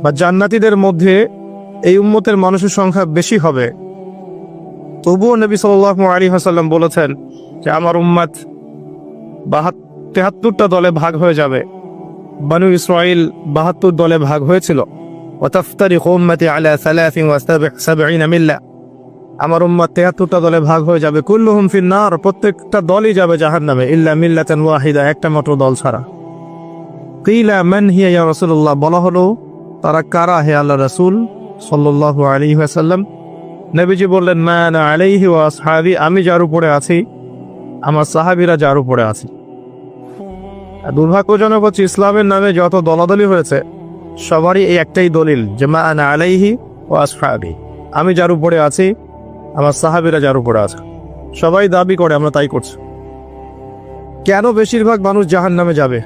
বা জান্নাতীদের মধ্যে এই উম্মতের মানুষের সংখ্যা বেশি হবে, তবুও নবী সাল্লাল্লাহু আলাইহি ওয়াসাল্লাম বলেছেন যে আমার উম্মত 73টা দলে ভাগ হয়ে যাবে। বনু ইসরাইল 72 দলে ভাগ হয়েছিল। ওয়াতাফতারিকু উম্মতি আলা 73 মিল্লা, আমার উম্মত 73টা দলে ভাগ হয়ে যাবে। কুল্লুহুম ফিন্নার, প্রত্যেকটা দলই যাবে জাহান্নামে, ইল্লা মিল্লাতান ওয়াহিদা, একটা মাত্র দল ছাড়া। কিলা মান হিয়া ইয়া রাসূলুল্লাহ, বলা হলো তারা কারা হে আল্লাহ রাসূল সাল্লাল্লাহু আলাইহি ওয়াসাল্লাম? নবীজি বললেন মা আনা আলাইহি ওয়া আসহাবি, আমি যার উপরে আছি, আমার সাহাবীরা যার উপরে আছে। দুর্ভাগ্যজনক হচ্ছে ইসলামের নামে যত দলাদলি হয়েছে সবারই এই একটাই দলিল যে মা আনা আলাইহি ওয়া আসহাবি, আমি যার উপরে আছি, আমার সাহাবীরা যার উপরে আছে। সবাই দাবি করে আমরা তাই করছি। কেন বেশিরভাগ মানুষ জাহান্নামে যাবে?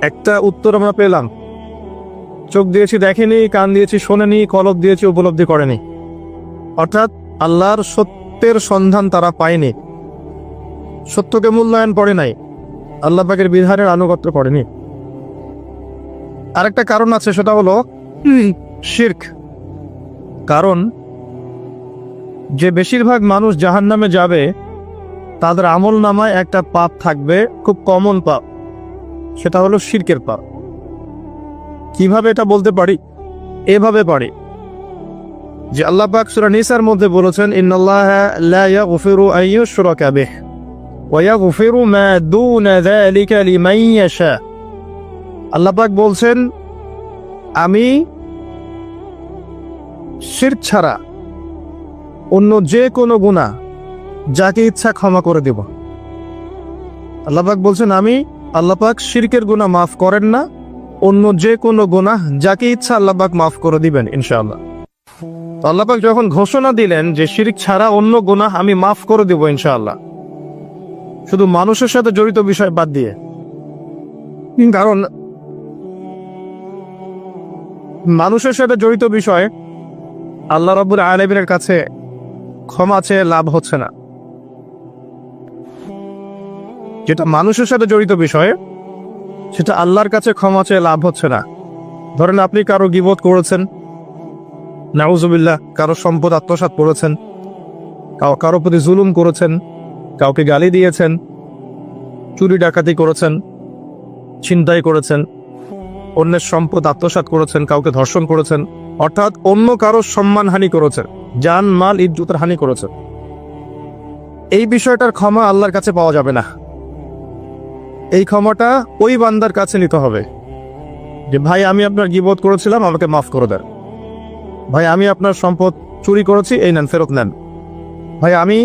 একটা উত্তর আমরা পেলাম, চোখ দিয়েছি দেখেনি, কান দিয়েছি শোনেনি, কলব দিয়েছি উপলব্ধি করেনি। অর্থাৎ আল্লাহর সত্যের সন্ধান তারা পায়নি, সত্যকে মূল্যায়ন করে নাই, আল্লাহ পাকের বিধানের আনুগত্য করেনি। আরেকটা কারণ আছে, সেটা হলো শিরক। কারণ যে বেশিরভাগ মানুষ জাহান্নামে যাবে তাদের আমল নামায় একটা পাপ থাকবে, খুব কমন পাপ, সেটা হলো শিরকের পাপ। কিভাবে এটা বলতে পারি? এভাবে পারি যে আল্লাহ পাক সূরা নিসার মধ্যে বলেছেন ইন্নাল্লাহা লা ইয়াগফিরু আন ইউশরাকা বিহি ওয়া ইয়াগফিরু মা দুনা যালিকা লিমান ইয়াশা। আল্লাহ পাক বলছেন আমি শিরক ছাড়া অন্য যে কোনো গুনাহ যাকে ইচ্ছা ক্ষমা করে দেব। আল্লাহ পাক বলছেন আমি, আল্লাহ পাক শিরকের গুনাহ মাফ করেন না, অন্য যে কোনো গুনাহ যাকে ইচ্ছা আল্লাহ পাক মাফ করে দিবেন ইনশাআল্লাহ। আল্লাহ পাক যখন ঘোষণা দিলেন যে শিরক ছাড়া অন্য গুনাহ আমি মাফ করে দেব ইনশাআল্লাহ, শুধু মানুষের সাথে জড়িত বিষয় বাদ দিয়ে। কারণ মানুষের সাথে জড়িত বিষয় আল্লাহ রাব্বুল আলামিনের কাছে ক্ষমা চেয়ে লাভ হচ্ছে না। যেটা মানুষের সাথে জড়িত বিষয় সেটা আল্লাহর কাছে ক্ষমা চেয়ে লাভ হচ্ছে না। ধরেন আপনি কারো গীবত করেছেন, নাউজুবিল্লাহ, কারো সম্পদ আত্মসাৎ করেছেন, কারো প্রতি জুলুম করেছেন, কাউকে গালি দিয়েছেন, চুরি ডাকাতি করেছেন, ছিনতাই করেছেন, অন্যের সম্পদ আত্মসাৎ করেছেন, কাউকে ধর্ষণ করেছেন, অর্থাৎ অন্য কারো সম্মানহানি করেছেন, জান মাল ইজ্জতের হানি করেছেন। এই বিষয়টার ক্ষমা আল্লাহর কাছে পাওয়া যাবে না। এই ক্ষমাটা ওই বান্দার কাছে নিতে হবে যে ভাই আমি আপনার গীবত করেছিলাম, আমাকে মাফ করে দেন। ভাই আমি আপনার সম্পদ চুরি করেছি, এই নেন, ফেরত নেন। ভাই আমি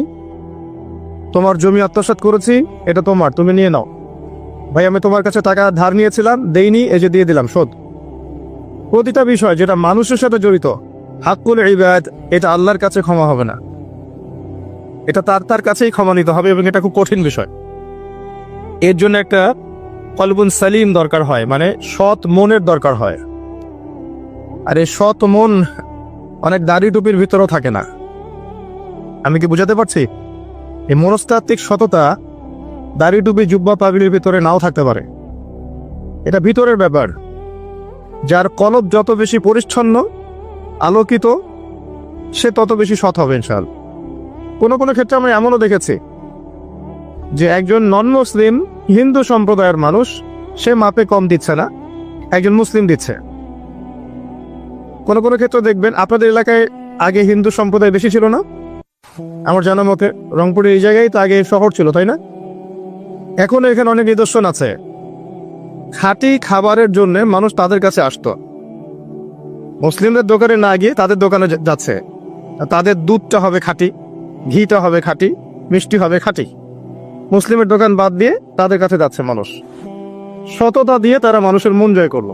তোমার জমি আত্মসাৎ করেছি, এটা তোমার, তুমি নিয়ে নাও। ভাই আমি তোমার কাছে টাকা ধার নিয়েছিলাম, দেইনি, এই যে দিয়ে দিলাম, শোধ। প্রতিটা বিষয় যেটা মানুষের সাথে জড়িত, হাক্কুল ইবাদ, এটা আল্লাহর কাছে ক্ষমা হবে না, এটা তার কাছেই ক্ষমা নিতে হবে, এবং এটা খুব কঠিন বিষয়। এর জন্য একটা কলবুন সালিম দরকার হয়, মানে সৎ মনের দরকার হয়। আর এই সৎ মন অনেক দাড়ি টুপির ভিতরেও থাকে না। আমি কি বুঝাতে পারছি? এই মনস্তাত্ত্বিক সততা দাড়ি টুপি জুব্বা পাগড়ির ভিতরে নাও থাকতে পারে, এটা ভিতরের ব্যাপার। যার কলব যত বেশি পরিচ্ছন্ন আলোকিত, সে তত বেশি সৎ হবে ইনশাআল্লাহ। কোনো কোনো ক্ষেত্রে আমরা এমনও দেখেছি যে একজন নন মুসলিম হিন্দু সম্প্রদায়ের মানুষ, সে মাপে কম দিচ্ছে না, একজন মুসলিম দিচ্ছে। কোনো কোনো ক্ষেত্রে দেখবেন আপনাদের এলাকায় আগে হিন্দু সম্প্রদায় বেশি ছিল না? আমার জানা মতে রংপুরের এই জায়গায় তো আগে শহর ছিল, তাই না? এখন এখানে অনেক নিদর্শন আছে, খাঁটি খাবারের জন্য মানুষ তাদের কাছে আসতো, মুসলিমদের দোকানে না গিয়ে তাদের দোকানে যাচ্ছে। তাদের দুধটা হবে খাঁটি, ঘিটা হবে খাঁটি, মিষ্টি হবে খাঁটি। মুসলিমের দোকান বাদ দিয়ে তাদের কাছে যাচ্ছে মানুষ, সততা দিয়ে তারা মানুষের মন জয় করলো।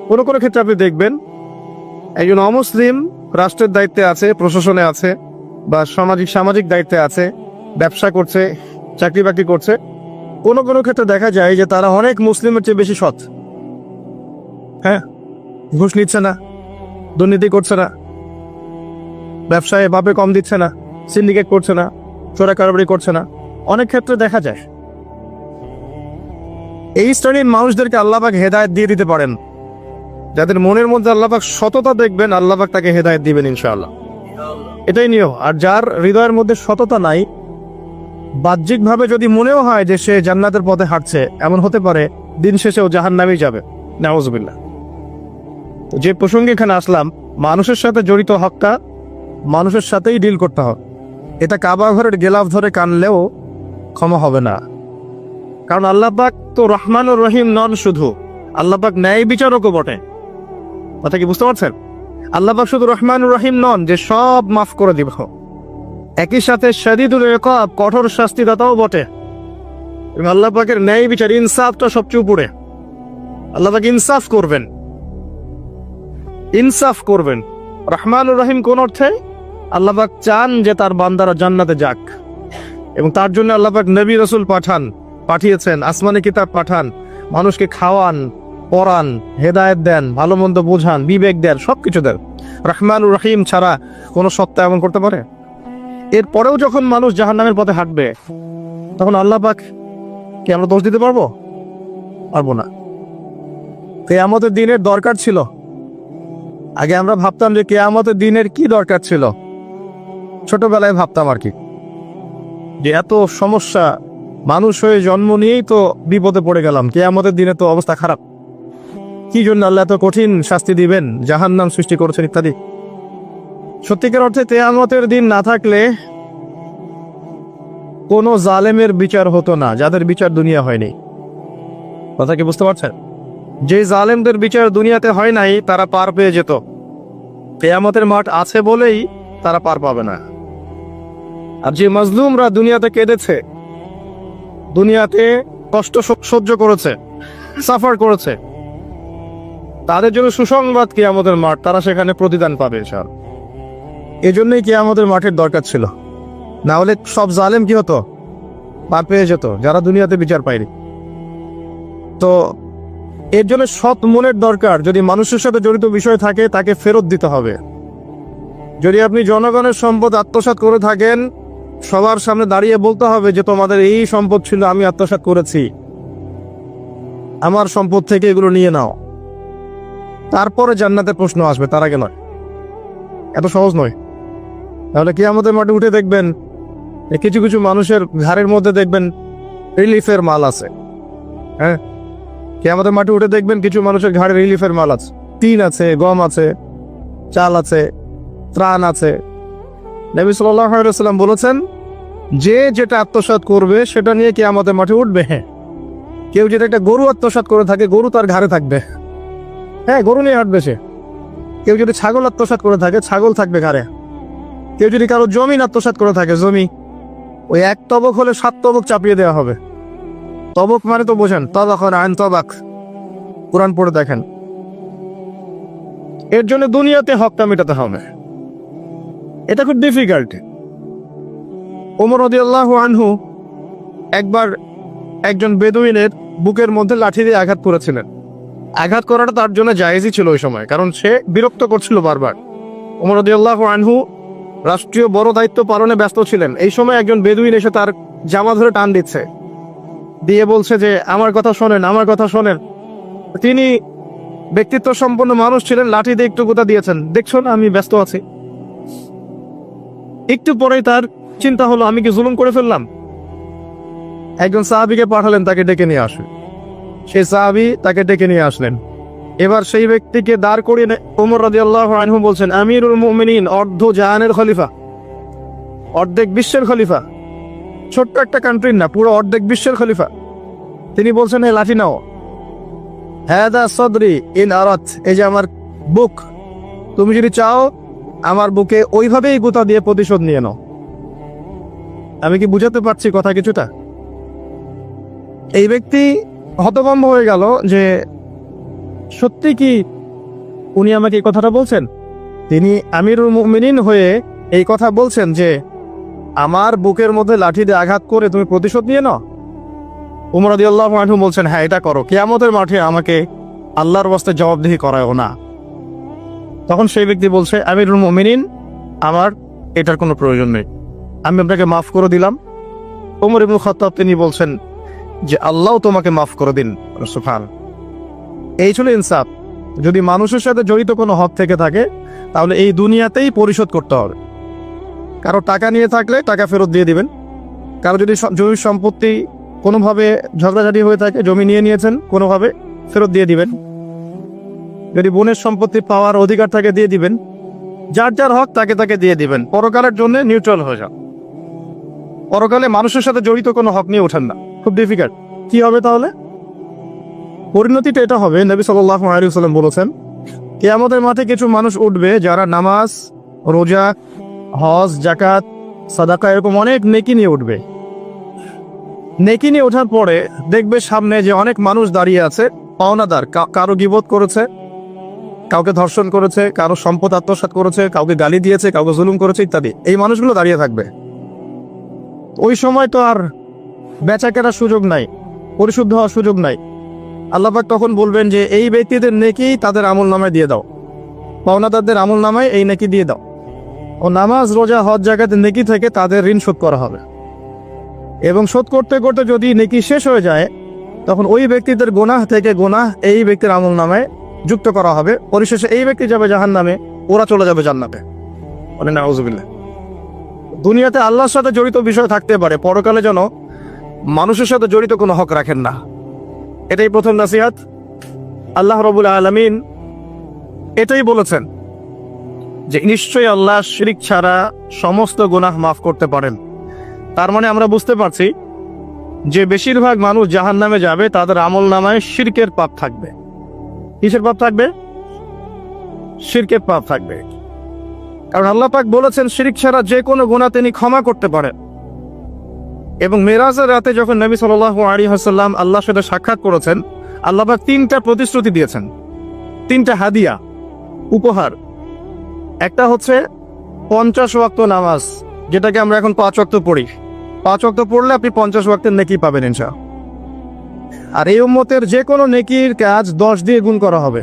কোনো কোনো ক্ষেত্রে আপনি দেখবেন একজন অমুসলিম রাষ্ট্রের দায়িত্বে আছে, প্রশাসনে আছে, বা সামাজিক দায়িত্বে আছে, ব্যবসা করছে, চাকরি বাকরি করছে। কোনো কোনো ক্ষেত্রে দেখা যায় যে তারা অনেক মুসলিমের চেয়ে বেশি সৎ। হ্যাঁ, ঘুষ নিচ্ছে না, দুর্নীতি করছে না, ব্যবসায় ভাবে কম দিচ্ছে না, সিন্ডিকেট করছে না, চোরা কারবারি করছে না, অনেক ক্ষেত্রে দেখা যায়। এই শ্রেণীর মানুষদেরকে আল্লাহ পাক হেদায়েত দিয়ে দিতে পারেন। যাদের মনের মধ্যে আল্লাহ পাক সততা দেখবেন, আল্লাহ পাক তাকে হেদায়েত দিবেন ইনশাআল্লাহ। এটাই নিয়ম। আর যার হৃদয়ের মধ্যে সততা নাই, বাহ্যিকভাবে যদি মনেও হয় যে সে জান্নাতের পথে হাঁটছে, এমন হতে পারে দিন শেষেও জাহান্নামেই যাবে, নাউজুবিল্লাহ। যে প্রসঙ্গে এখানে আসলাম, মানুষের সাথে জড়িত হকটা মানুষের সাথেই ডিল করতে হবে। এটা কাবা ঘরের গেলাফ ধরে কানলেও ক্ষমা হবে না, কারণ আল্লাহ পাক তো রহমানুর রহিম নন, শুধু আল্লাহ পাক ন্যায় বিচারকও বটে। কথা কি বুঝতে পারছেন? আল্লাহ পাক শুধু রহমানুর রহিম নন যে সব মাফ করে দিব, একই সাথে শাদীদুল ইকাব, কঠোর শাস্তিদাতাও বটে। এবং আল্লাহ পাকের ন্যায় বিচার, ইনসাফটা সবচেয়ে উপরে। আল্লাহ পাক ইনসাফ করবেন, ইনসাফ করবেন। রহমানুর রহিম কোন অর্থে? আল্লাহ পাক চান যে তার বান্দারা জান্নাতে যাক, এবং তার জন্য আল্লাহ পাক নবী রাসূল পাঠিয়েছেন, আসমানি কিতাব পাঠান, মানুষকে খাওয়ান, পড়ান, হেদায়েত দেন, ভালো মন্দ বোঝান, বিবেক দেন, সবকিছু দেন। রহমানুর রহিম ছাড়া কোনো সত্তা এমন করতে পারে? এরপরেও যখন মানুষ জাহান্নামের পথে হাঁটবে, তখন আল্লাহ পাক কি আমরা দোষ দিতে পারবো? পারবো না। কিয়ামতের দিনের দরকার ছিল। আগে আমরা ভাবতাম যে কিয়ামতের দিনের কি দরকার ছিল, ছোটবেলায় ভাবতাম আর কি, যে এত সমস্যা, মানুষ হয়ে জন্ম নিয়েই তো বিপদে পড়ে গেলাম, কিয়ামতের দিনে তো অবস্থা খারাপ, কি জন্য আল্লাহ এত কঠিন শাস্তি দিবেন, জাহান্নাম সৃষ্টি করেছেন ইত্যাদি। সত্যিকার অর্থে কিয়ামতের দিন না থাকলে কোনো জালেমের বিচার হতো না, যাদের বিচার দুনিয়া হয়নি। কথা কি বুঝতে পারছেন? যে জালেমদের বিচার দুনিয়াতে হয় নাই, তারা পার পেয়ে যেত। কিয়ামতের মাঠ আছে বলেই তারা পার পাবে না। আর যে মাজলুমরা দুনিয়াতে কেঁদেছে, দুনিয়াতে কষ্ট সহ্য করেছে, সাফার করেছে, তাদের জন্য সুসংবাদ কিয়ামতের মাঠ, তারা সেখানে প্রতিদান পাবে ইনশাআল্লাহ। এজন্যই কিয়ামতের মাঠের দরকার ছিল, না হলে সব জালেম কি হতো? পার পেয়ে যেত, যারা দুনিয়াতে বিচার পায়নি। তো এর জন্য সৎ মনের দরকার। যদি মানুষের সাথে জড়িত বিষয় থাকে, তাকে ফেরত দিতে হবে। যদি আপনি জনগণের সম্পদ আত্মসাৎ করে থাকেন, সবার সামনে দাঁড়িয়ে বলতে হবে যে তোমাদের এই সম্পদ ছিল, আমি আত্মসাৎ করেছি, আমার সম্পদ থেকে এগুলো নিয়ে নাও। তারপরে জান্নাতের প্রশ্ন আসবে, তার আগে নয়। এত সহজ নয়। তাহলে কিয়ামতের মাঠে উঠে দেখবেন কিছু কিছু মানুষের ঘাড়ের মধ্যে দেখবেন রিলিফের মাল আছে। হ্যাঁ, কিয়ামতের মাঠে উঠে দেখবেন কিছু মানুষের ঘাড়ে রিলিফের মাল আছে, টিন আছে, গম আছে, চাল আছে, ত্রাণ আছে। নবী সাল্লাল্লাহু আলাইহি ওয়াসাল্লাম বলেছেন, যে যেটা আত্মসাৎ করবে সেটা নিয়ে কিয়ামতের মাঠে উঠবে। হ্যাঁ, কেউ যদি একটা গরু আত্মসাৎ করে থাকে, গরু তার ঘাড়ে থাকবে। হ্যাঁ, গরু নিয়ে হাঁটবে সে। কেউ যদি ছাগল আত্মসাৎ করে থাকে, ছাগল থাকবে ঘাড়ে। কেউ যদি কারো জমিন আত্মসাৎ করে থাকে, জমি, ওই এক তবক হলে 7 তবক চাপিয়ে দেওয়া হবে। তবক মানে তো বোঝেন, তবাখন আইন তবাক, কোরআন পড়ে দেখেন। এর জন্য দুনিয়াতে হকটা মেটাতে হবে, এটা খুব ডিফিকাল্ট। ওমর রাদিয়াল্লাহু আনহু একবার একজন বেদুইনের বুকের মধ্যে লাঠি দিয়ে আঘাত করেছিলেন। আঘাত করাটা তার জন্য জায়েজই ছিল ওই সময়, কারণ সে বিরক্ত করছিল বারবার। ওমর রাদিয়াল্লাহু আনহু রাষ্ট্রীয় বড় দায়িত্ব পালনে ব্যস্ত ছিলেন। এই সময় একজন বেদুইন এসে তার জামা ধরে টান দিচ্ছে, দিয়ে বলছে যে আমার কথা শোনেন, আমার কথা শোনেন। তিনি ব্যক্তিত্ব সম্পন্ন মানুষ ছিলেন, লাঠি দিয়ে একটু গুতা দিয়েছেন, দেখছো না আমি ব্যস্ত আছি। একটু পরেই তার চিন্তা হলো, আমি কি জুলুম করে ফেললাম? একজন সাহাবীকে পাঠালেন তাকে ডেকে নিয়ে আসবে। সেই সাহাবী তাকে ডেকে নিয়ে আসলেন। এবার সেই ব্যক্তিকে দাঁড় করিয়ে ওমর রাদিয়াল্লাহু আনহু বলছেন, আমিরুল মুমিনিন, অর্ধ জাহানের খলিফা, অর্ধেক বিশ্বের খলিফা, ছোট্ট একটা কান্ট্রির না, পুরো অর্ধেক বিশ্বের খলিফা। তিনি বলছেন, এই লাঠি নাও। হাদা সদরি ইন আরাত, এই যে আমার বুক, তুমি যদি চাও আমার বুকে ওইভাবেই গুতা দিয়ে প্রতিশোধ নিয়ে নাও। আমি কি বুঝাতে পারছি কথা কিছুটা? এই ব্যক্তি হতভম্ব হয়ে গেল যে সত্যি কি উনি আমাকে এই কথাটা বলছেন? তিনি আমিরুল মুমিনিন হয়ে এই কথা বলছেন যে আমার বুকের মধ্যে লাঠি দিয়ে আঘাত করে তুমি প্রতিশোধ নিয়ে নাও। ওমর রাদিয়াল্লাহু আনহু বলছেন, হ্যাঁ এটা করো, কিয়ামতের মাঠে আমাকে আল্লাহর ওয়াস্তে জবাবদিহি করায়ও না। তখন সেই ব্যক্তি বলছে, আমিরুল মুমিনিন, আমার এটার কোনো প্রয়োজন নেই, আমি আপনাকে মাফ করে দিলাম। ওমর ইবনে খাত্তাব তিনি বলছেন যে আল্লাহ তোমাকে মাফ করে দিন। সুবহান। এই ছিল ইনসাফ। যদি মানুষের সাথে জড়িত কোনো হক থেকে থাকে তাহলে এই দুনিয়াতেই পরিশোধ করতে হবে। কারো টাকা নিয়ে থাকলে টাকা ফেরত দিয়ে দিবেন। কারো যদি জমির সম্পত্তি কোনোভাবে ঝগড়াঝাটি হয়ে থাকে, জমি নিয়ে নিয়েছেন কোনোভাবে, ফেরত দিয়ে দিবেন। যদি বোনের সম্পত্তি পাওয়ার অধিকার থাকে দিয়ে দিবেন। যার যার হক তাকে তাকে দিয়ে দিবেন। পরকালের জন্য নিউট্রাল হয়ে যান। পরকালে মানুষের সাথে জড়িত কোনো হক নিয়ে ওঠেন না। খুব ডিফিকাল্ট। কি হবে তাহলে? পরিণতিটা এটা হবে, নবী সাল্লাল্লাহু আলাইহি ওয়াসাল্লাম বলেছেন, কিয়ামতের মাঠে কিছু মানুষ উঠবে যারা নামাজ, রোজা, হজ, যাকাত, সাদাকা এরকম অনেক নেকি নিয়ে উঠবে। নেকি নিয়ে ওঠার পরে দেখবে সামনে যে অনেক মানুষ দাঁড়িয়ে আছে পাওনাদার, কারো গীবত করেছে, কাউকে ধর্ষণ করেছে, কারো সম্পদ আত্মসাৎ করেছে, কাউকে গালি দিয়েছে, কাউকে জুলুম করেছে ইত্যাদি। এই মানুষগুলো দাঁড়িয়ে থাকবে। ওই সময় তো আর বেচা কেনার সুযোগ নাই, পরিশুদ্ধ হওয়ার সুযোগ নাই। আল্লাহ পাক তখন বলবেন যে এই ব্যক্তিদের নেকি তাদের আমল নামায় দিয়ে দাও, পাওনাদারদের আমল নামায় এই নেকি দিয়ে দাও। ও নামাজ, রোজা, হজ, যাকাতের নেকি থেকে তাদের ঋণ শোধ করা হবে। এবং শোধ করতে করতে যদি নেকি শেষ হয়ে যায় তখন ওই ব্যক্তিদের গুনাহ থেকে গুনাহ এই ব্যক্তির আমল নামায় যুক্ত করা হবে। পরিশেষে এই ব্যক্তি যাবে জাহান্নামে, ওরা চলে যাবে জান্নাতে। মানে নাউযুবিল্লাহ। দুনিয়াতে আল্লাহর সাথে জড়িত বিষয় থাকতে পারে, পরকালে যেন মানুষের সাথে জড়িত কোনো হক রাখেন না। এটাই প্রথম নাসিহাত। আল্লাহ রাব্বুল আলামিন এটাই বলেছেন যে নিশ্চয়ই আল্লাহ শিরক ছাড়া সমস্ত গুনাহ মাফ করতে পারেন। তার মানে আমরা বুঝতে পারছি যে বেশিরভাগ মানুষ জাহান্নামে যাবে, তাদের আমল নামায় শিরকের পাপ থাকবে। কিসের পাপ থাকবে? শিরকের পাপ থাকবে। কারণ আল্লাহ পাক বলেছেন শিরক ছাড়া যে কোনো গুনাহ তিনি ক্ষমা করতে পারেন। এবং মেরাজের রাতে যখন নবী সাল্লাল্লাহু আলাইহি ওয়াসাল্লাম আল্লাহর সাথে সাক্ষাৎ করেছেন, আল্লাহ পাক 3টা প্রতিশ্রুতি দিয়েছেন, 3টা হাদিয়া, উপহার। একটা হচ্ছে 50 ওয়াক্ত নামাজ, যেটাকে আমরা এখন 5 ওয়াক্ত পড়ি। 5 ওয়াক্ত পড়লে আপনি 50 ওয়াক্তের নেকি পাবেন ইনশাআল্লাহ। আর এই উম্মতের যে কোনো নেকির কাজ 10 দিয়ে গুণ করা হবে।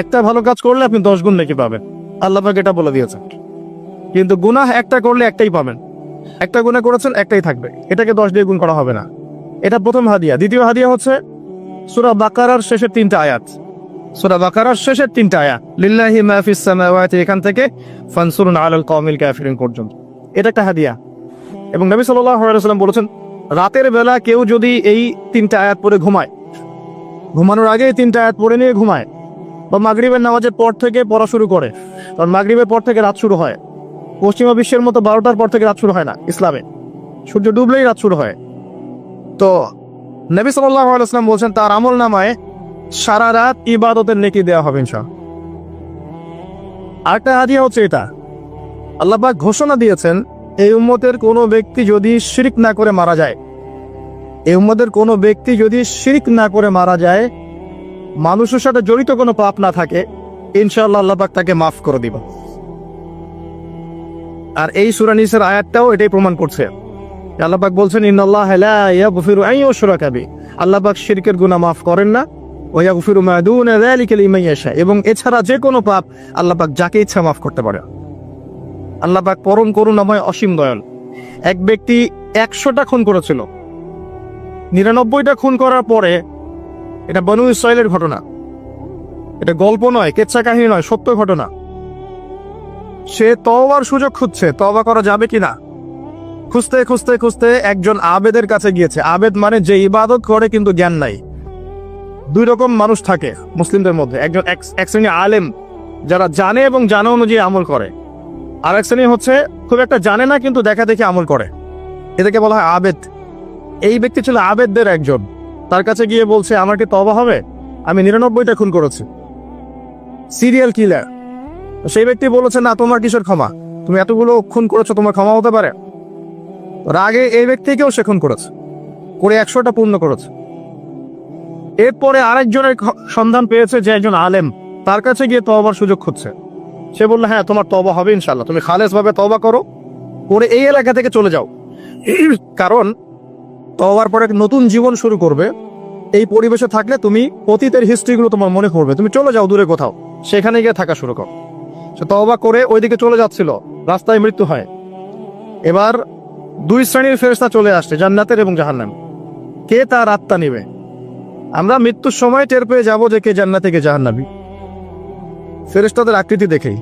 একটা ভালো কাজ করলে আপনি 10 গুণ নেকি পাবেন, আল্লাহ পাক এটা বলে দিয়েছেন। কিন্তু গুনাহ একটা করলে একটাই পাবেন। একটা গুনাহ করেছেন, একটাই থাকবে, এটাকে 10 দিয়ে গুণ করা হবে না। এটা প্রথম হাদিয়া। দ্বিতীয় হাদিয়া হচ্ছে সূরা বাকারার শেষের 3টা আয়াত। সূরা বাকারার শেষের 3টা আয়াত, লিল্লাহি মা ফিস সামাওয়াতি, এখান থেকে ফানসুরুন আলাল কওমিল কাফিরিন পর্যন্ত। এটা একটা হাদিয়া। এবং নবী সাল্লাল্লাহু আলাইহি ওয়াসাল্লাম বলেছেন, রাতের বেলা কেউ যদি এই 3টা আয়াত পড়ে ঘুমায়, ঘুমানোর আগে এই 3টা আয়াত পড়ে নিয়ে ঘুমায়, বা মাগরিবের নামাজের পর থেকে পড়া শুরু করে, কারণ মাগরিবের পর থেকে রাত শুরু হয়। পশ্চিমা বিশ্বের মতো 12টার পর থেকে রাত শুরু হয় না ইসলামে, সূর্য ডুবলেই রাত শুরু হয়। তো নবী সাল্লাল্লাহু আলাইহি ওয়াসাল্লাম বলছেন তার আমল নামায় সারা রাত ইবাদতের নেকি দেওয়া হবে ইনশাআল্লাহ। আরেকটা হাদিয়া হচ্ছে এটা, আল্লাহ পাক ঘোষণা দিয়েছেন এই উম্মতের কোনো ব্যক্তি যদি শিরক না করে মারা যায়, এই উম্মতের কোনো ব্যক্তি যদি শিরক না করে মারা যায়, মানুষের সাথে জড়িত কোনো পাপ না থাকে, ইনশাআল্লাহ আল্লাহ পাক তাকে মাফ করে দিবেন। আর এই সূরা নিসার আয়াতটাও এটাই প্রমাণ করছে। আল্লাহ পাক বলছেন ইন্নাল্লাহা লা ইয়াগফিরু আন ইউশরাকা বিহি, আল্লাহ পাক শিরকের গুনাহ মাফ করেন না, ওয়া ইয়াগফিরু মা দুনা যালিকা লিমান ইয়াশা, এবং এছাড়া যে কোনো পাপ আল্লাহ পাক যাকে ইচ্ছা মাফ করতে পারে। আল্লাহ পাক পরম করুণাময়, অসীম দয়াল। এক ব্যক্তি 100টা খুন করেছিল, 99টা খুন করার পরে, এটা বনু ইসরাইলের ঘটনা, এটা গল্প নয়, কেচ্ছা কাহিনী নয়, সত্য ঘটনা। সে তওবার সুযোগ খুঁজছে, তওবা করা যাবে কিনা। খুঁজতে খুঁজতে খুঁজতে একজন আবেদের কাছে গিয়েছে। আবেদ মানে যে ইবাদত করে কিন্তু জ্ঞান নাই। 2 রকম মানুষ থাকে মুসলিমদের মধ্যে, একজন এক শ্রেণী আলেম যারা জানে এবং জানা অনুযায়ী আমল করে, আর এক শ্রেণী হচ্ছে খুব একটা জানে না কিন্তু দেখা দেখে আমল করে, এটাকে বলা হয় আবেদ। এই ব্যক্তি ছিল আবেদদের একজন। তার কাছে গিয়ে বলছে আমার কি তওবা হবে, আমি 99টা খুন করেছি, সিরিয়াল কিলার। সেই ব্যক্তি বলেছে না, তোমার কিসের ক্ষমা, তুমি এতগুলো খুন করেছো, তোমার ক্ষমা হতে পারে। রাগে এই ব্যক্তিকেও সে খুন করেছে, করে 100টা পূর্ণ করেছে। এরপরে আরেকজনের সন্ধান পেয়েছে যে একজন আলেম, তার কাছে গিয়ে তওবার সুযোগ খুঁজছে। সে বলল হ্যাঁ তোমার তওবা হবে ইনশাআল্লাহ, তুমি খালেস ভাবে তওবা করো, করে এই এলাকা থেকে চলে যাও, কারণ তওবার পরে নতুন জীবন শুরু করবে। এই পরিবেশে থাকলে তুমি অতীতের হিস্ট্রিগুলো তোমার মনে করবে, তুমি চলে যাও দূরে কোথাও, সেখানে গিয়ে থাকা শুরু করো। সে তওবা করে ওইদিকে চলে যাচ্ছিল, রাস্তায় মৃত্যু হয়। এবার 2 শ্রেণীর ফেরেশতা চলে আসছে, জান্নাতের এবং জাহান্নামের। কে তার আত্মা নিবে? আমরা মৃত্যুর সময় টের পেয়ে যাবো যে কে জান্নাতে কে জাহান্নামী। ফেরেশতাদের আকৃতি দেখেই,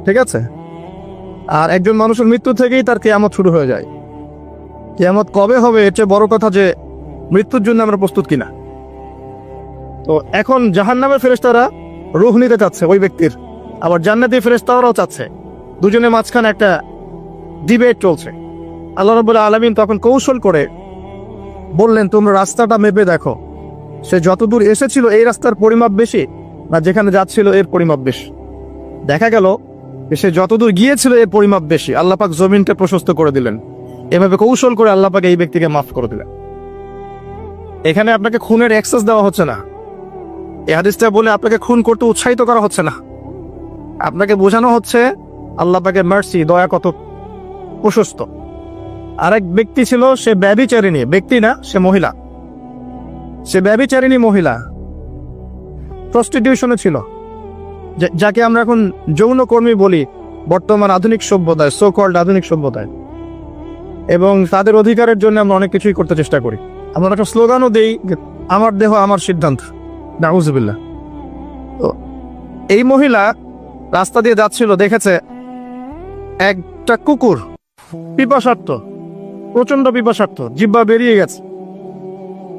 ঠিক আছে? আর একজন মানুষের মৃত্যু থেকেই তার কিয়ামত শুরু হয়ে যায়। কিয়ামত কবে হবে এর চেয়ে বড় কথা যে মৃত্যুর জন্য আমরা প্রস্তুত কিনা। তো এখন জাহান্নামের ফেরেশতারা রূহ নিতে চাচ্ছে ওই ব্যক্তির, আবার জান্নাতি ফেরেশতারাও চাচ্ছে। দুজনের মাঝখানে একটা ডিবেট চলছে। আল্লাহ রাব্বুল আলামিন তখন কৌশল করে বললেন, তোমরা রাস্তাটা মেপে দেখো, সে যতদূর এসেছিল এই রাস্তার পরিমাপ বেশি না যেখানে যাচ্ছিল এর পরিমাপ বেশি। দেখা গেল সে যতদূর গিয়েছিল এর পরিমাপ বেশি। আল্লাহ পাক জমিনটা প্রশস্ত করে দিলেন। এভাবে কৌশল করে আল্লাহ পাক এই ব্যক্তিকে মাফ করে দিলেন। এখানে আপনাকে খুনের অ্যাক্সেস দেওয়া হচ্ছে না। এই হাদিসটা বলে আপনাকে খুন করতে উৎসাহিত করা হচ্ছে না। আপনাকে বোঝানো হচ্ছে আল্লাহ পাকের মার্সি, দয়া কত প্রশস্ত। আরেক ব্যক্তি ছিল, সে ব্যভিচারিণী, ব্যক্তি না, সে মহিলা। সে ব্যভিচারিণী মহিলা, প্রস্টিটিউশনে ছিল, যাকে আমরা এখন যৌনকর্মী বলি বর্তমান আধুনিক সভ্যতায়, সো কল্ড আধুনিক সভ্যতায়। এবং তাদের অধিকারের জন্য আমরা অনেক কিছুই করতে চেষ্টা করি। আমরা একটা স্লোগানও দিই, আমার দেহ আমার সিদ্ধান্ত, নাউজুবিল্লাহ। তো এই মহিলা রাস্তা দিয়ে যাচ্ছিল, দেখেছে একটা কুকুর পিপাসার্থ, প্রচন্ড পিপাসার্থ, জিহ্বা বেরিয়ে গেছে।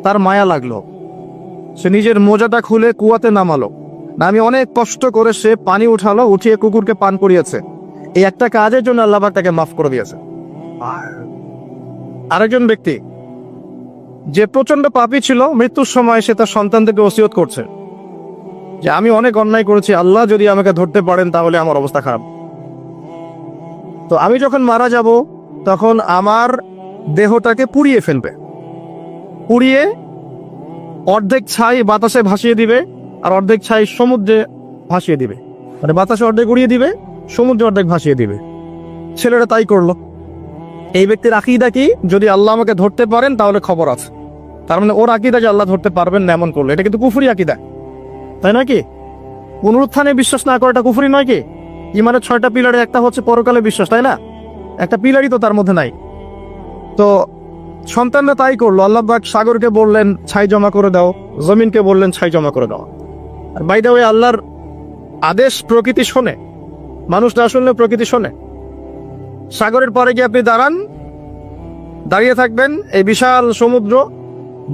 তার মায়া লাগলো, সে নিজের মোজাটা খুলে কুয়াতে নামালো, নামিয়ে অনেক কষ্ট করে সে পানি উঠালো, উঠিয়ে কুকুরকে পান করিয়েছে। এই একটা কাজের জন্য আল্লাহ পাক তাকে মাফ করে দিয়েছে। আরেকজন ব্যক্তি যে প্রচন্ড পাপী ছিল, মৃত্যুর সময় সে তার সন্তানদেরকে ওসিয়ত করছে যে আমি অনেক অন্যায় করেছি, আল্লাহ যদি আমাকে ধরতে পারেন তাহলে আমার অবস্থা খারাপ। তো আমি যখন মারা যাব তখন আমার দেহটাকে পুড়িয়ে ফেলবে, পুড়িয়ে অর্ধেক ছাই বাতাসে ভাসিয়ে দিবে আর অর্ধেক ছাই সমুদ্রে ভাসিয়ে দিবে। মানে বাতাসে অর্ধেক উড়িয়ে দিবে, সমুদ্রে অর্ধেক ভাসিয়ে দিবে। ছেলেরা তাই করলো। এই ব্যক্তির আকীদা কি, যদি আল্লাহ আমাকে ধরতে পারেন তাহলে খবর আছে। তার মানে ওর আকীদা যে আল্লাহ ধরতে পারবেন না এমন করলো, এটা কিন্তু কুফরি আকীদা, তাই নয় কি? পুনরুত্থানে বিশ্বাস না করাটা কুফরি নয় কি? ইমানের 6টা পিলারে একটা হচ্ছে পরকালে বিশ্বাস, তাই না? একটা পিলারই তো তার মধ্যে নাই। তো সন্তানরা তাই করলো। আল্লাহ পাক সাগরকে বললেন ছাই জমা করে দাও, জমিনকে বললেন ছাই জমা করে দাও। আর বাই দ্য ওয়ে, আল্লাহর আদেশ প্রকৃতি শোনে, মানুষ না শুনলে প্রকৃতি শোনে। সাগরের পরে গিয়ে আপনি দাঁড়ান, দাঁড়িয়ে থাকবেন, এই বিশাল সমুদ্র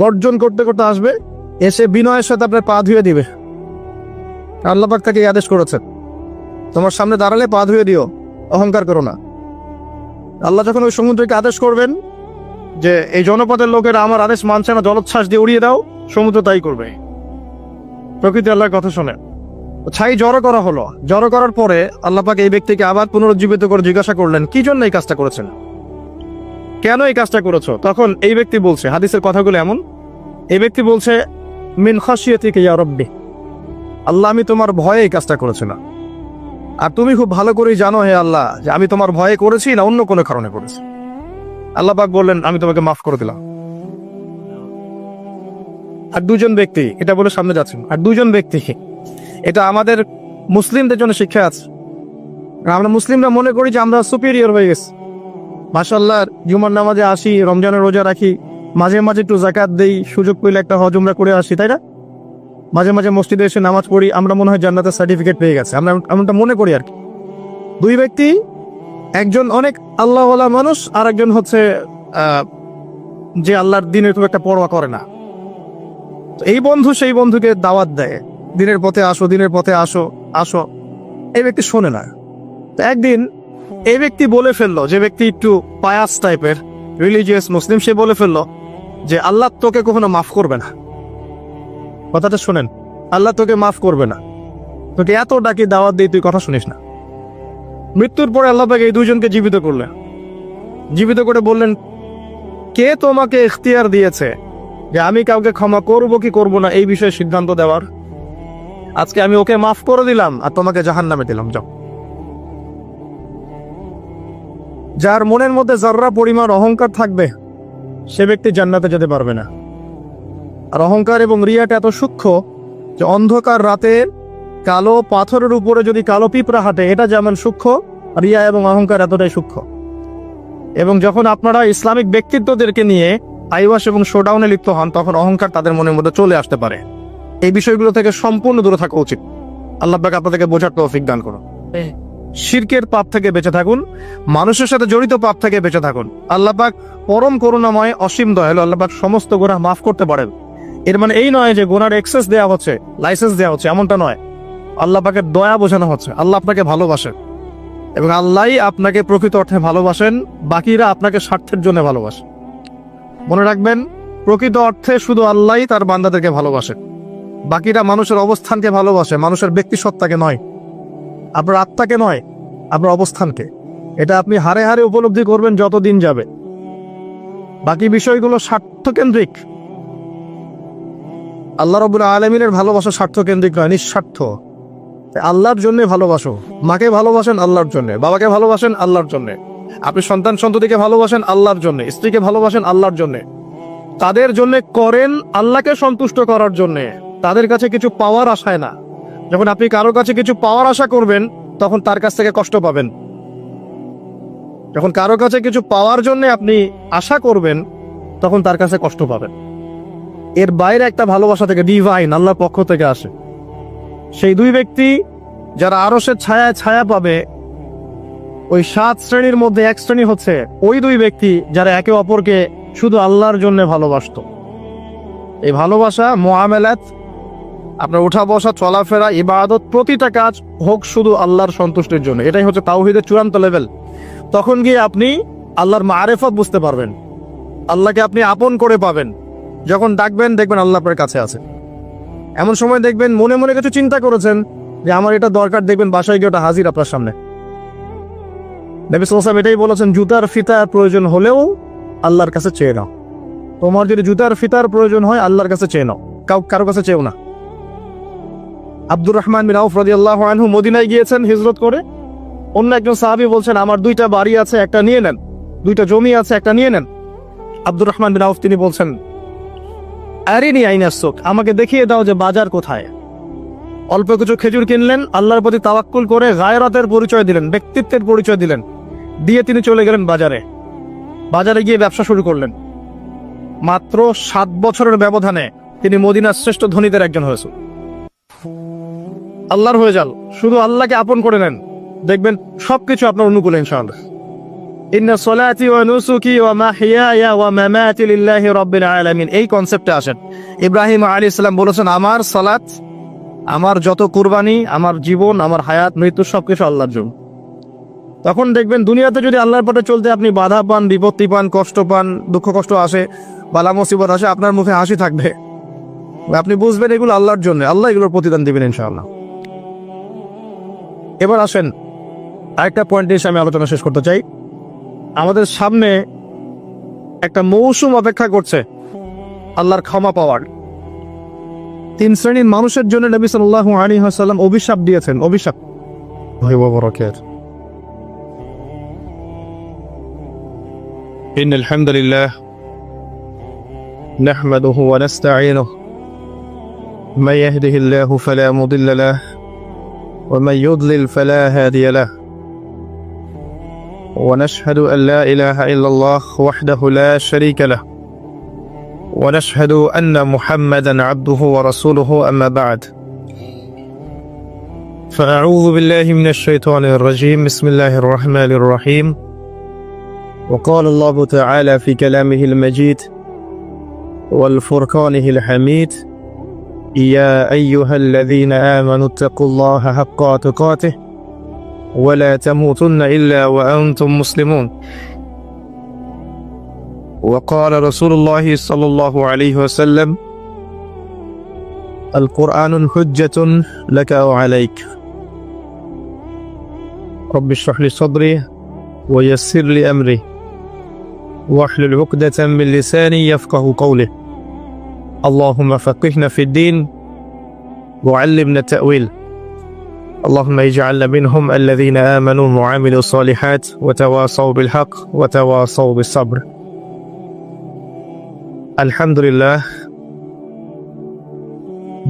গর্জন করতে করতে আসবে, এসে বিনয়ের সাথে আপনার পা ধুয়ে দিবে। আল্লাহ পাক তাকে আদেশ করেছেন, তোমার সামনে দাঁড়ালে পা ধুয়ে দিও, অহংকার করো না। আল্লাহ যখন ওই সমুদ্রকে আদেশ করবেন যে এই জনপদের লোকেরা আমার আদেশ মানছে না, জলোচ্ছ্বাস দিয়ে উড়িয়ে দাও, সমুদ্র তাই করবে। প্রকৃতি আল্লাহর কথা শোনে। ছাই জড়ো করা হলো। জড়ো করার পরে আল্লাহ পাক এই ব্যক্তিকে আবার পুনরুজ্জীবিত করে জিজ্ঞাসা করলেন, কি জন্য এই কাজটা করেছেন, কেন এই কাজটা করেছো? তখন এই ব্যক্তি বলছে, হাদিসের কথাগুলো এমন, এই ব্যক্তি বলছে, মিন খাশিয়াতিকা ইয়া রাব্বি, আল্লাহ আমি তোমার ভয়ে এই কাজটা করেছিলাম। আর তুমি খুব ভালো করেই জানো হে আল্লাহ যে আমি তোমার ভয়ে করেছি না অন্য কোনো কারণে করেছি। আল্লাহ পাক বললেন, আমি তোমাকে মাফ করে দিলাম। আর দুজন ব্যক্তি, এটা বলে সামনে যাচ্ছেন, আর দুজন ব্যক্তি, এটা আমাদের মুসলিমদের জন্য শিক্ষা আছে। আমরা মুসলিমরা মনে করি যে আমরা সুপিরিয়র হয়ে গেছি। মাশাআল্লাহ, জুমার নামাজে আসি, রমজানের রোজা রাখি, মাঝে মাঝে একটু জাকাত দেই, সুযোগ পেলে একটা হজ উমরা করে আসি, তাই না? মাঝে মাঝে মসজিদে এসে নামাজ পড়ি, আমরা মনে হয় জান্নাতের সার্টিফিকেট পেয়ে গেছে, আমরা এমনটা মনে করি আর কি। দুই ব্যক্তি, একজন অনেক আল্লাহওয়ালা মানুষ, আর একজন হচ্ছে যে আল্লাহর দিনের খুব একটা পরোয়া করে না। এই বন্ধু সেই বন্ধুকে দাওয়াত দেয়, দিনের পথে আসো, দিনের পথে আসো, আসো। এই ব্যক্তি শোনে না। তো একদিন এই ব্যক্তি বলে ফেললো, যে ব্যক্তি একটু পায়াস টাইপের রিলিজিয়াস মুসলিম, সে বলে ফেললো যে আল্লাহ তোকে কখনো মাফ করবে না। কথাটা শোনেন, আল্লাহ তোকে মাফ করবে না, তোকে এত ডাকি দাওয়াত দিই, তুই কথা শুনিস না। মৃত্যুর পরে আল্লাহ পাক এই দুইজনকে জীবিত করলেন। জীবিত করে বললেন, কে তোমাকে ইখতিয়ার দিয়েছে যে আমি কাউকে ক্ষমা করব কি করব না এই বিষয়ে সিদ্ধান্ত দেওয়ার? আজকে আমি ওকে মাফ করে দিলাম আর তোমাকে জাহান্নামে দিলাম, যাও। যার মনের মধ্যে যাররা পরিমাণ অহংকার থাকবে সে ব্যক্তি জান্নাতে যেতে পারবে না। আর অহংকার এবং রিয়াটা এত সূক্ষ্ম যে অন্ধকার রাতে কালো পাথরের উপরে যদি কালো পিঁপড়া হাঁটে, এটা যেমন সূক্ষ্ম, রিয়া এবং অহংকার এতটাই সূক্ষ্ম। এবং যখন আপনারা ইসলামিক ব্যক্তিত্বদেরকে নিয়ে আইওয়াস এবং শোডাউনে লিপ্ত হন, তখন অহংকার তাদের মনের মধ্যে চলে আসতে পারে। এই বিষয়গুলো থেকে সম্পূর্ণ দূরে থাকা উচিত। আল্লাহ পাক আপনাদেরকে বোঝার তৌফিক দান করুন। শিরকের পাপ থেকে বেঁচে থাকুন, মানুষের সাথে জড়িত পাপ থেকে বেঁচে থাকুন। আল্লাহ পাক পরম করুণাময়, অসীম দয়ালু। আল্লাহ পাক সমস্ত গুনাহ মাফ করতে পারেন। এর মানে এই নয় যে গুনার এক্সেস দেওয়া হচ্ছে, লাইসেন্স দেওয়া হচ্ছে, এমনটা নয়। আল্লাহ পাকের দয়া বোঝানো হচ্ছে। আল্লাহ আপনাকে ভালোবাসেন এবং আল্লাহই আপনাকে প্রকৃত অর্থে ভালোবাসেন, বাকিরা আপনাকে স্বার্থের জন্য ভালোবাসেন। মনে রাখবেন, প্রকৃত অর্থে শুধু আল্লাহই তার বান্দাদেরকে ভালোবাসেন, বাকিরা মানুষের অবস্থানকে ভালোবাসে, মানুষের ব্যক্তি সত্তাকে নয়, আপনার আত্মাকে নয়, আপনার অবস্থানকে। এটা আপনি হারে হারে উপলব্ধি করবেন যত দিন যাবে। বাকি বিষয়গুলো স্বার্থকেন্দ্রিক। আল্লাহ রাব্বুল আলামিনের ভালোবাসা স্বার্থকেন্দ্রিক নয়, নিঃস্বার্থ। আল্লাহর জন্য ভালোবাসো। মাকে ভালোবাসেন আল্লাহর জন্য, বাবাকে ভালোবাসেন আল্লাহর জন্য, আপনি সন্তান সন্ততিকে ভালোবাসেন আল্লাহর জন্য, স্ত্রীকে ভালোবাসেন আল্লাহর জন্য। তাদের জন্য করেন আল্লাহকে সন্তুষ্ট করার জন্য, তাদের কাছে কিছু পাওয়ার আশায় না। যখন আপনি কারোর কাছে কিছু পাওয়ার আশা করবেন, তখন তার কাছ থেকে কষ্ট পাবেন। যখন কারো কাছে কিছু পাওয়ার জন্য আপনি আশা করবেন, তখন তার কাছে কষ্ট পাবেন। এর বাইরে একটা ভালোবাসা থেকে, ডিভাইন, আল্লাহর পক্ষ থেকে আসে। সেই দুই ব্যক্তি যারা আরশের ছায়া ছায়া পাবে, ওই 7 শ্রেণীর মধ্যে এক শ্রেণী হচ্ছে ওই দুই ব্যক্তি যারা একে অপরকে শুধু আল্লাহর জন্য ভালোবাসত। এই ভালোবাসা, মুআমালাত, আপনার ওঠা বসা, চলাফেরা, ইবাদত, প্রতিটা কাজ হোক শুধু আল্লাহর সন্তুষ্টির জন্য। এটাই হচ্ছে তাওহীদের চূড়ান্ত লেভেল। তখন গিয়ে আপনি আল্লাহর মারিফত বুঝতে পারবেন, আল্লাহকে আপনি আপন করে পাবেন। যখন ডাকবেন, দেখবেন আল্লাহ আপনার কাছে আছে। এমন সময় দেখবেন মনে মনে কিছু চিন্তা করেছেন যে আমার এটা দরকার, দেখবেন বাসায় গিয়ে ওটা হাজির আপনার সামনে। নবী সাল্লাল্লাহু আলাইহি ওয়াসাল্লাম এটাই বলেছেন, জুতার ফিতার প্রয়োজন হলেও আল্লাহর কাছে চেয়ে নাও। তোমার যদি জুতার ফিতার প্রয়োজন হয়, আল্লাহর কাছে চেয়ে নাও, কারো কাছে চেয়েও না। আব্দুর রহমান বিন আউফ রাদিয়াল্লাহু আনহু মদিনায় গিয়েছেন হিজরত করে। অন্য একজন সাহাবী বলছেন, আমার 2টা বাড়ি আছে, একটা নিয়ে নেন, 2টা জমি আছে, একটা নিয়ে নেন। আব্দুর রহমান বিন আউফ তিনি বলছেন, আরিনি আইনাস সুক, আমাকে দেখিয়ে দাও যে বাজার কোথায়। অল্প কিছু খেজুর কিনলেন, আল্লাহর প্রতি তাওয়াক্কুল করে গায়রাতের পরিচয় দিলেন, ব্যক্তিত্বের পরিচয় দিলেন, দিয়ে তিনি চলে গেলেন বাজারে। বাজারে গিয়ে ব্যবসা শুরু করলেন। মাত্র 7 বছরের ব্যবধানে তিনি মদিনার শ্রেষ্ঠ ধনীদের একজন হয়েছেন। আল্লাহর হয়ে যান, শুধু আল্লাহকে আপন করে নেন, দেখবেন সবকিছু আপনার অনুকূলে ইনশাআল্লাহ। ইন্না সলাতি ওয়া নুসুকি ওয়া মাহইয়ায়া ওয়া মামাতি লিল্লাহি রাব্বিল আলামিন, এই কনসেপ্টে আসেন। ইব্রাহিম আলাইহিস সালাম বলেছেন, আমার সালাত, আমার যত কুরবানি, আমার জীবন, আমার হায়াত, মৃত্যু সবকিছু আল্লাহর জন্য। তখন দেখবেন দুনিয়াতে যদি আল্লাহর পথে চলতে আপনি বাধা পান, বিপত্তি পান, কষ্ট পান, দুঃখ কষ্ট আসে, বালা মুসিবত আসে, আপনার মুখে হাসি থাকবে। আপনি বুঝবেন এগুলো আল্লাহর জন্য, আল্লাহ এগুলোর প্রতিদান দিবেন ইনশাআল্লাহ। এবার আসেন আরেকটা পয়েন্ট এসে আমি আলোচনা শেষ করতে চাই। আমাদের সামনে একটা মৌসুম অপেক্ষা করছে আল্লাহর ক্ষমা পাওয়ার। 3 শ্রেণীর মানুষের জন্য নবী সাল্লাল্লাহু আলাইহি ওয়াসাল্লাম অভিশাপ দিয়েছেন। অভিশাপ ইন্নাল হামদুলিল্লাহ নাহমাদুহু ওয়া নাস্তাঈনুহু মান ইয়াহদিহিল্লাহু ফালা মুদিল্লা লাহু ওয়া মান ইউদ্লিল ফালা হাদিয়া লাহু ونشهد أن لا إله إلا الله وحده لا شريك له ونشهد أن محمدا عبده ورسوله أما بعد فأعوذ بالله من الشيطان الرجيم بسم الله الرحمن الرحيم وقال الله تعالى في كلامه المجيد والفرقانه الحميد يا أيها الذين آمنوا اتقوا الله حق تقاته ولا تموتن إلا وأنتم مسلمون وقال رسول الله صلى الله عليه وسلم القرآن حجة لك أو عليك رب اشرح لي صدري ويسر لي أمري واحلل عقدة من لساني يفقه قولي اللهم فقهنا في الدين وعلمنا التأويل اللهم اجعلنا منهم الذين آمنوا وعملوا الصالحات وتواصوا بالحق وتواصوا بالصبر আলহামদুলিল্লাহ,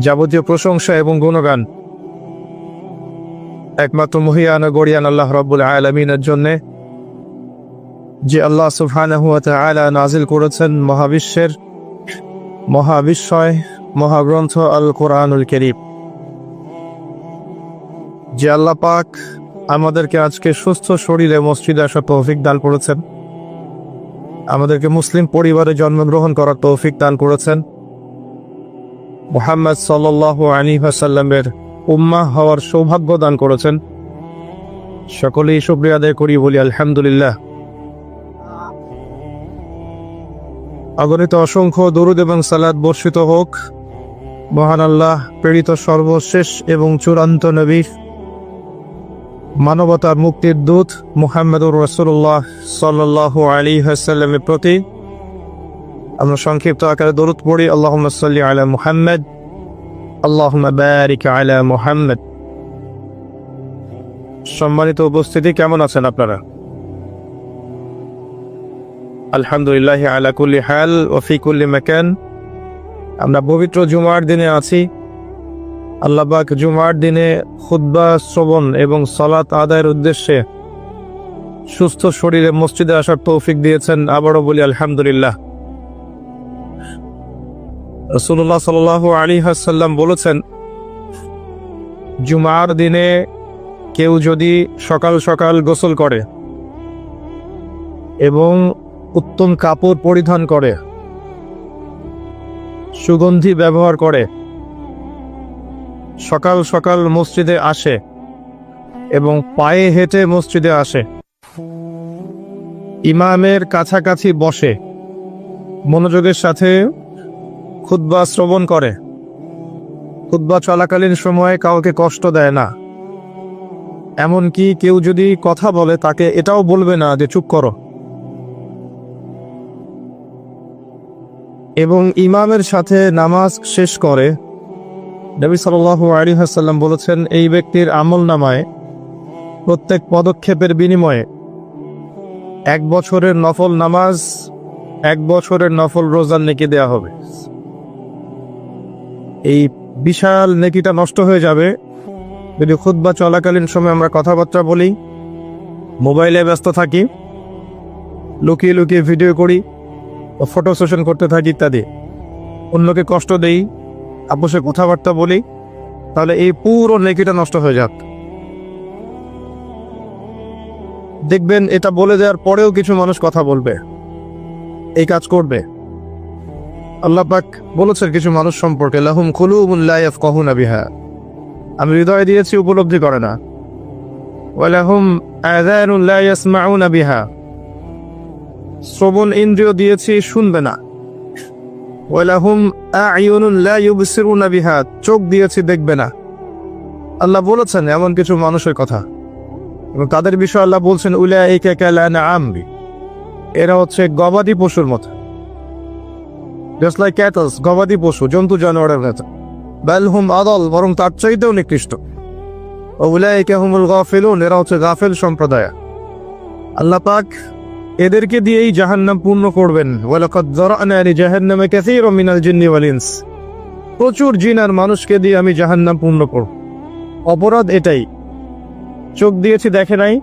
যাবতীয় প্রশংসা এবং গুণগান একমাত্র মহিয়ান ও গরিয়ান আল্লাহ রাব্বুল আলামিনের জন্য, যে আল্লাহ সুবহানাহু ওয়া তাআলা নাজিল করেছেন মহাবিশ্বের মহাবিশ্বয় মহাগ্রন্থ আল কোরআনুল কারীম। যে আল্লাহ পাক আমাদেরকে আজকে সুস্থ শরীরে মসজিদে আসার তৌফিক দান করেছেন, আমাদেরকে মুসলিম পরিবারে জন্মগ্রহণ করার তৌফিক দান করেছেন, মুহাম্মদ সাল্লাল্লাহু আলাইহি ওয়াসাল্লামের উম্মাহ হওয়ার সৌভাগ্য দান করেছেন। সকলেই শুকরিয়া আদায় করি, বলি আলহামদুলিল্লাহ। অগণিত অসংখ্য দরুদ এবং সালাত বর্ষিত হোক মহান আল্লাহ প্রেরিত সর্বশেষ এবং চূড়ান্ত নবী, মানবতার মুক্তির দূত মুহাম্মদুর রাসূলুল্লাহ সাল্লাল্লাহু আলাইহি ওয়াসাল্লামের প্রতি। আমরা সংক্ষিপ্ত আকারে দরুদ পড়ি, আল্লাহুম্মা সাল্লি আলা মুহাম্মদ, আল্লাহুম্মা বারিক আলা মুহাম্মদ। সম্মানিত উপস্থিতি, কেমন আছেন আপনারা? আলহামদুলিল্লাহ আলা কুল্লি হাল ওয়া ফি কুল্লি মাকান। আমরা পবিত্র জুমার দিনে আছি। আল্লাহ পাক জুমার দিনে খুতবা শ্রবণ এবং সালাত আদায়ের উদ্দেশ্যে সুস্থ শরীরে মসজিদে আসার তৌফিক দিয়েছেন। আবারও বলি আলহামদুলিল্লাহ। রাসূলুল্লাহ সাল্লাল্লাহু আলাইহি ওয়াসাল্লাম বলেছেন, জুমার দিনে কেউ যদি সকাল সকাল গোসল করে এবং উত্তম কাপড় পরিধান করে, সুগন্ধি ব্যবহার করে, সকাল সকাল মসজিদে আসে এবং পায়ে হেঁটে মসজিদে আসে, ইমামের কাছাকাছি বসে, মনোযোগের সাথে খুতবা শ্রবণ করে, খুতবা চলাকালীন সময়ে কাউকে কষ্ট দেয় না, এমনকি কেউ যদি কথা বলে তাকে এটাও বলবে না যে চুপ করো, এবং ইমামের সাথে নামাজ শেষ করে, নবী সাল্লাল্লাহু আলাইহি ওয়াসাল্লাম বলেছেন, এই ব্যক্তির আমলনামায় প্রত্যেক পদক্ষেপের বিনিময়ে 1 বছরের নফল নামাজ, 1 বছরের নফল রোজার নেকি দেয়া হবে। এই বিশাল নেকিটা নষ্ট হয়ে যাবে যদি খুতবা চলাকালীন সময় আমরা কথাবার্তা বলি, মোবাইলে ব্যস্ত থাকি, লুকিয়ে লুকিয়ে ভিডিও করি, ফটো সেশন করতে থাকি ইত্যাদি, অন্যকে কষ্ট দেই, আপোষে কথাবার্তা বলি, তাহলে এই পুরো নেকিটা নষ্ট হয়ে যাক। দেখবেন এটা বলে দেওয়ার পরেও কিছু মানুষ কথা বলবে, এই কাজ করবে। আল্লাহ পাক বলেছেন কিছু মানুষ সম্পর্কে, লাহুম কুলুবুন লা ইয়াফকাহুনা বিহা, আমি হৃদয় দিয়েছি উপলব্ধি করে না, ওয়া লাহুম আযানুন লা ইয়াসমাউনা বিহা, শ্রবণ ইন্দ্রিয় দিয়েছি শুনবে না, ওয়া লাহুম আ'য়ুনুন লা ইউবসিরুনা বিহা, চোখ দিয়েছি দেখবে না। আল্লাহ বলেছেন এমন কিছু মানুষের কথা, এবং তাদের বিষয়ে আল্লাহ বলছেন, উলাইকা কাল আনআম, এরা হচ্ছে গবাদি পশুর মতো, জাস্ট লাইক ক্যাটলস, গবাদি পশু, জন্তু জানোয়ারের মতো। বাল হুম আদাল, বরং তার চাইতেও নিকৃষ্ট। উলাইকা হুমুল গাফিলুন, এরা হচ্ছে গাফেল সম্প্রদায়। আল্লাহ পাক এদেরকে দিয়েই জাহান্নাম পূর্ণ করবেন। ওয়ালাকাদ যারানা লিজাহান্নামা কাসীরাম মিনাল জিন্নি ওয়াল ইনস, প্রচুর জিন আর মানুষকে দিয়ে আমি জাহান্নাম পূর্ণ করব। অপরাধ এটাই, চোখ দিয়েছি দেখে নাই,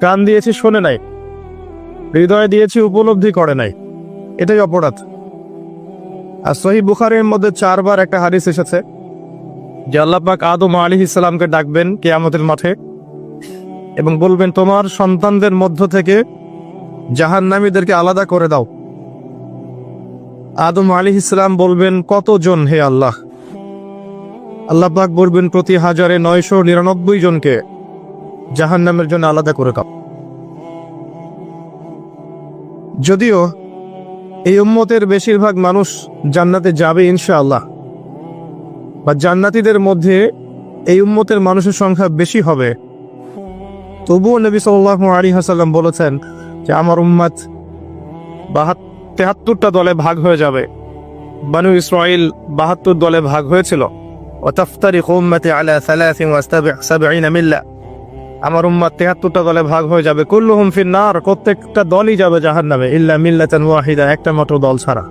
কান দিয়েছি শোনে নাই, হৃদয় দিয়েছি উপলব্ধি করে নাই, এটাই অপরাধ। আর সহিহ বুখারীর মধ্যে 4 বার একটা হাদিস এসেছে যে আল্লাহ পাক আদম আলাইহিস সালামকে ডাকবেন কিয়ামতের মাঠে এবং বলবেন, তোমার সন্তানদের মধ্য থেকে জাহান্নামীদেরকে আলাদা করে দাও। আদম আলাইহিস সালাম বলবেন, কতজন হে আল্লাহ? আল্লাহ পাক বলবেন, প্রতি 1999 জনকে জাহান্নামের জন্য আলাদা করে দাও। যদিও এই উম্মতের বেশিরভাগ মানুষ জান্নাতে যাবে ইনশাআল্লাহ, বা জান্নাতীদের মধ্যে এই উম্মতের মানুষের সংখ্যা বেশি হবে, তবুও নবী সাল্লাল্লাহু আলাইহি ওয়াসাল্লাম বলেছেন যে আমার উম্মত 73টা দলে ভাগ হয়ে যাবে। বানু ইসরাঈল 72 দলে ভাগ হয়েছিল। ওয়াতাফতারিকু উম্মতি আলা 73 মিল্লা, আমার উম্মত 73টা দলে ভাগ হয়ে যাবে। কুল্লুহুম ফিন নার, প্রত্যেকটা দলই যাবে জাহান্নামে, ইল্লা মিল্লাতান ওয়াহিদা, একটা মাত্র দল ছাড়া।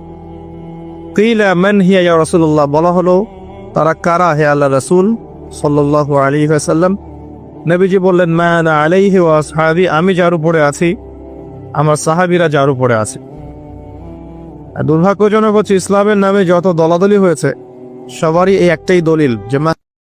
কিলা মান হিয়া ইয়া রাসূলুল্লাহ, বলা হলো তারা কারা হে আল্লাহ রাসূল সাল্লাল্লাহু আলাইহি ওয়াসাল্লাম? নবীজি বললেন, মা আনা আলাইহি ওয়া আসহাবি, আমি যার উপরে আছি, আমার সাহাবীরা যার উপরে আছে। দুর্ভাগ্যজনক হচ্ছে ইসলামের নামে যত দলাদলি হয়েছে সবারই এই একটাই দলিল যে